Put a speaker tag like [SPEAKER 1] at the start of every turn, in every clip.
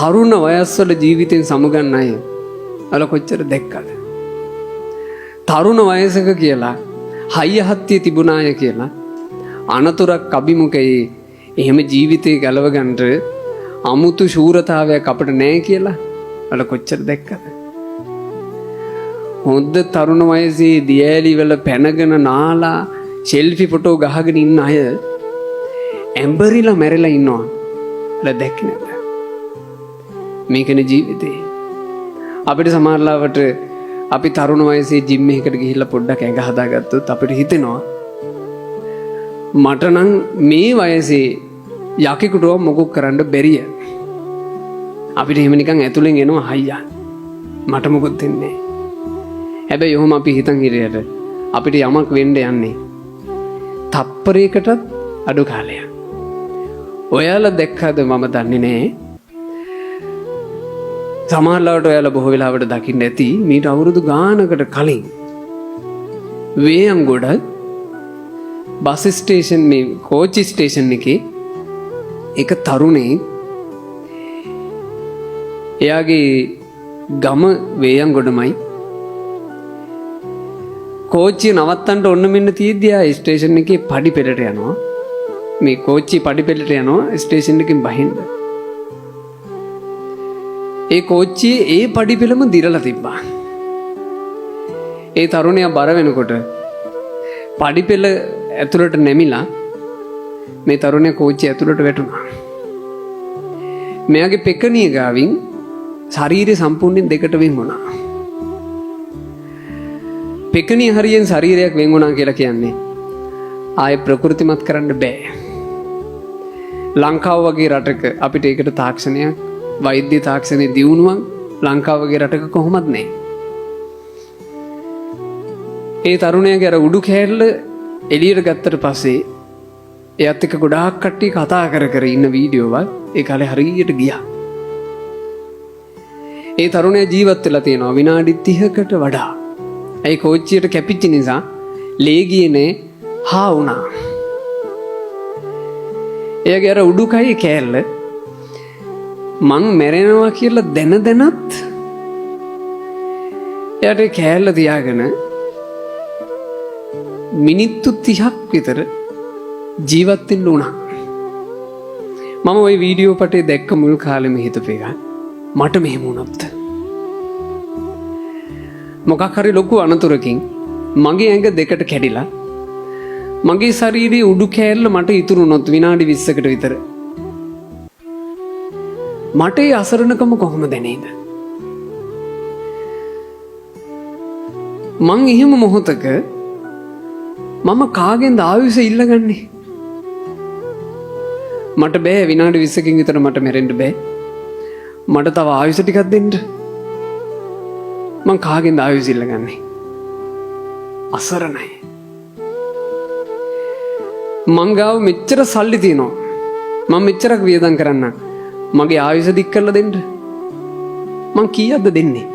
[SPEAKER 1] තරුණ වයස්වල ජීවිතෙන් සමුගන්න අය අල කොච්චර දැක්කද? තරුණ වයසක කියලා හයිය හත්තිය තිබුණාය කියලා අනතුරක් අභිමුඛයේ එහෙම ජීවිතේ ගලව ගන්නට අමුතු ශූරතාවයක් අපිට නැහැ කියලා අල කොච්චර දැක්කද? හොඳ තරුණ වයසේ දියැලි වල පැනගෙන නාලා සෙල්ෆි ෆොටෝ ගහගෙන ඉන්න අය ඇම්බරිලා මැරෙලා ඉන්නවා. අල දැක්කේ නැද්ද? මේකනේ ජීවිතේ. අපිට සමහරවිට අපි තරුණ වයසේ ජිම් එකකට ගිහිල්ලා පොඩ්ඩක් ඇඟ හදාගත්තොත් අපිට හිතෙනවා මට නම් මේ වයසේ යකෙකුට මොකක් කරන්න බැරිය. අපිට එහෙම නිකන් ඇතුලෙන් එනවා හයියා. මට මොකද දෙන්නේ? හැබැයි ඔහොම අපි හිතන් හිරියට අපිට යමක් වෙන්න යන්නේ තප්පරයකටත් අඩු කාලයක්. ඔයාලා දැක්කද මම දන්නේ නැහැ. සමහරවිට ඔයාලා බොහෝ වෙලාවට දකින්න ඇති මීට අවුරුදු ගානකට කලින් වේයන්ගොඩ බස් ස්ටේෂන් මේ කෝච්චි ස්ටේෂන් එකේ එක තරුණේ එයාගේ ගම වේයන්ගොඩමයි කෝච්චිය නවත්තන්න ඔන්න මෙන්න තියෙද්දි ආ ස්ටේෂන් එකේ පඩි පෙළට යනවා. මේ කෝච්චිය පඩි පෙළට යනවා ස්ටේෂන් එකෙන් බහින්න. ඒ කෝච්චියේ ඒ පඩි පෙළම දිරලා තිබ්බා. ඒ තරුණයා බර වෙනකොට පඩි පෙළ ඇතුළට නැමිලා මේ තරුණයා කෝච්චිය ඇතුළට වැටුණා. මෙයාගේ පෙකණිය ගාවින් ශරීරය සම්පූර්ණයෙන් දෙකට වෙන් වුණා. පෙකණිය හරියෙන් ශරීරයක් වෙන් වුණා කියලා කියන්නේ ආයේ ප්‍රകൃතිමත් කරන්න බෑ. ලංකාව වගේ රටක අපිට ඒකට තාක්ෂණයක් වෛද්‍ය තාක්ෂණයේ දියුණුවක් ලංකාව වගේ රටක කොහොමද නැහැ. ඒ තරුණයාගේ අර උඩු කෑල්ල එළියට ගත්තට පස්සේ එයත් එක්ක ගොඩාක් කට්ටිය කතා කර කර ඉන්න වීඩියෝවල් ඒ කාලේ හරියට ගියා. ඒ තරුණයා ජීවත් වෙලා තියෙනවා විනාඩි 30කට වඩා. ඒ කෝච්චියට කැපිච්ච නිසා ලේ ගියේ හා වුණා. එයාගේ අර උඩුකය කෑල්ල මං මැරෙනවා කියලා දැනත් එයාට කෑල්ල තියාගෙන මිනිත්තු 30ක් විතර ජීවත් වෙන්න උනා. මම ওই වීඩියෝ පටේ දැක්ක මුල් කාලෙම හිතපේක මට මෙහෙම වුණොත් මොකක් හරි ලොකු අනතුරකින් මගේ ඇඟ දෙකට කැඩිලා මගේ ශරීරයේ උඩු කෑල්ල මට ඉතුරු වුණොත් විනාඩි 20කට විතර මට ඒ අසරණකම කොහොම දැනේද? මං එහෙම මොහොතක මම කාගෙන්ද ආයුෂ ඉල්ලගන්නේ? මට බෑ විනාඩි 20කින් විතර මට මැරෙන්න බෑ. මට තව ආයුෂ ටිකක් දෙන්න. මං කාගෙන්ද ආයුෂ ඉල්ලගන්නේ? අසරණයි. මං ගාව මෙච්චර සල්ලි තියෙනවා. මම මෙච්චරක් වියදම් කරන්න. මගේ ආයුෂ දික් කරලා දෙන්න. මං කීයක්ද දෙන්නේ?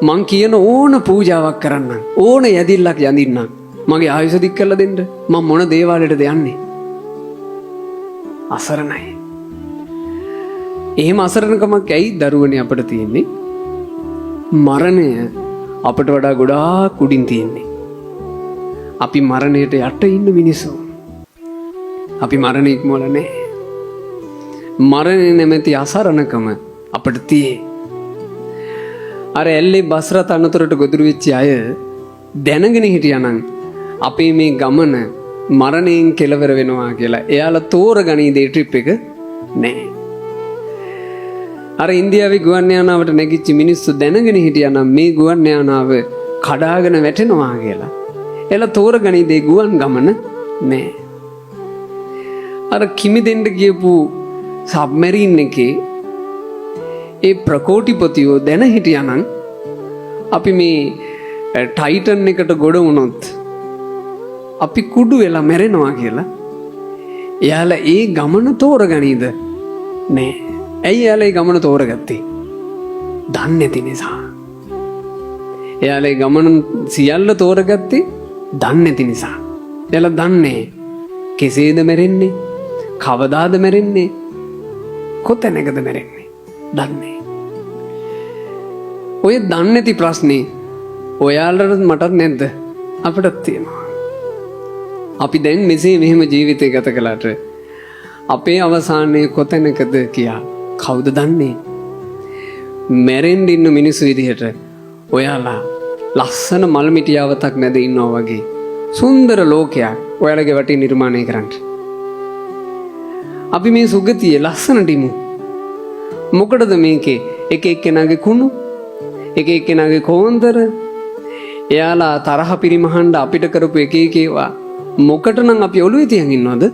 [SPEAKER 1] මං කියන ඕන පූජාවක් කරන්න. ඕන යදිල්ලක් යඳින්න. මගේ ආයුෂ දික් කරලා දෙන්න. මම මොන දේවාලයටද යන්නේ? අසරණයි. එහෙම අසරණකමක් ඇයි දරුවනේ අපිට තියෙන්නේ? මරණය අපිට වඩා ගොඩාක් උඩින් තියෙන්නේ. අපි මරණයට යට ඉන්න මිනිස්සු. අපි මරණය ඉක්මවල නැහැ. මරණය නැමැති අසරණකම අපිට තියෙන්නේ. අර ඇල්ලේ බස් රථ අනතුරට ගොදුරු වෙච්ච අය දැනගෙන හිටියානම් අපේ මේ ගමන මරණයෙන් කෙලවර වෙනවා කියලා එයාලා තෝරගනීද ඒ ට්‍රිප් එක? නැහැ. අර ඉන්දියාවේ ගුවන් යානාවට නැගිච්ච මිනිස්සු දැනගෙන හිටියානම් මේ ගුවන් යානාව කඩාගෙන වැටෙනවා කියලා එයාලා තෝරගනීද ඒ ගුවන් ගමන? නැහැ. අර කිමිදෙන්න ගියපු සබ්මරීන් එකේ ඒ ප්‍රකෝටිපතියෝ දැන හිටියානම් අපි මේ ටයිටන් එකට ගොඩ වුණොත් අපි කුඩු වෙලා මැරෙනවා කියලා එයාලා ඒ ගමන තෝරගනීද? නෑ. ඇයි එයාලා ඒ ගමන තෝරගත්තේ? දන්නේ නැති නිසා. එයාලා ඒ ගමන සියල්ල තෝරගත්තේ දන්නේ නැති නිසා. එයාලා දන්නේ කෙසේද මැරෙන්නේ, කවදාද මැරෙන්නේ? කොතැනකද මැරෙන්නේ? දන්නේ. ඔය දන්නේ නැති ප්‍රශ්නේ ඔයාලටත් මටත් නැද්ද? අපිටත් තියෙනවා. අපි දැන් මෙසේ මෙහෙම ජීවිතය ගත කළාට අපේ අවසානයේ කොතැනකද කියා කවුද දන්නේ? මැරෙන්න ඉන්න මිනිස්සු විදිහට ඔයාලා ලස්සන මල් මිටියාවතක් මැද ඉන්නවා වගේ සුන්දර ලෝකයක් ඔයාලගේ වටේ නිර්මාණය කරන්න. අපි මේ සුගතියේ ලස්සනට ඉමු. මොකටද මේකේ එක එක්කෙනාගේ කුණු, එක එක්කෙනාගේ කෝන්දර, එයාලා තරහ පිරිමහන්න අපිට කරපු එක එක ඒවා මොකටනම් අපි ඔළුවේ තියන් ඉන්නවද?